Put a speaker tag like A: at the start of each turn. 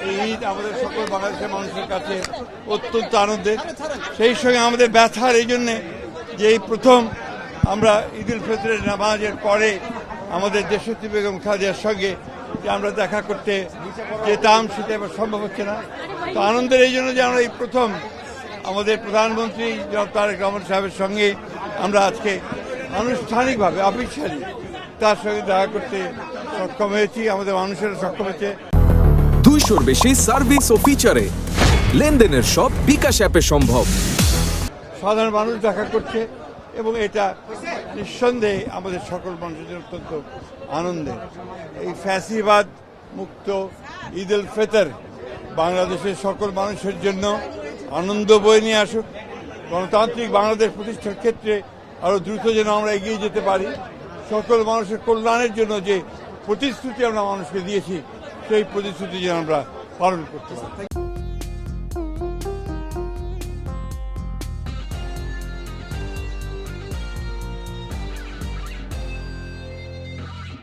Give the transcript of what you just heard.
A: এই ঈদ আমাদের সকল বাংলাদেশের মানুষের কাছে অত্যন্ত আনন্দের, সেই সঙ্গে আমাদের ব্যথার এই জন্যে যে এই প্রথম আমরা ঈদ উল ফিতরের নামাজের পরে আমাদের দেশনেত্রী বেগম খালেদার সঙ্গে যে আমরা দেখা করতে যেতাম, সেটা এবার সম্ভব হচ্ছে না। তো আনন্দের এই জন্য যে আমরা এই প্রথম আমাদের প্রধানমন্ত্রী জনাব তারেক রহমান সাহেবের সঙ্গে আমরা আজকে আনুষ্ঠানিকভাবে অফিসিয়ালি তার সঙ্গে দেখা করতে সক্ষম হয়েছি, আমাদের মানুষেরা সক্ষম হয়েছে।
B: 200-র বেশি সার্ভিস ও ফিচারে লেনদেনের সব বিকাশ অ্যাপে সম্ভব।
A: সাধারণ মানুষ দেখা করছে এবং এটা নিঃসন্দেহে আমাদের সকল মানুষের জন্য অত্যন্ত আনন্দের। এই ফ্যাসিবাদ মুক্ত ঈদ উল ফিতর বাংলাদেশের সকল মানুষের জন্য আনন্দ বয়ে নিয়ে আসুক, গণতান্ত্রিক বাংলাদেশ প্রতিষ্ঠার ক্ষেত্রে আরও দ্রুত যেন আমরা এগিয়ে যেতে পারি, সকল মানুষের কল্যাণের জন্য যে প্রতিশ্রুতি আমরা মানুষকে দিয়েছি সেই প্রতিশ্রুতি যেন আমরা পালন করতে পারি।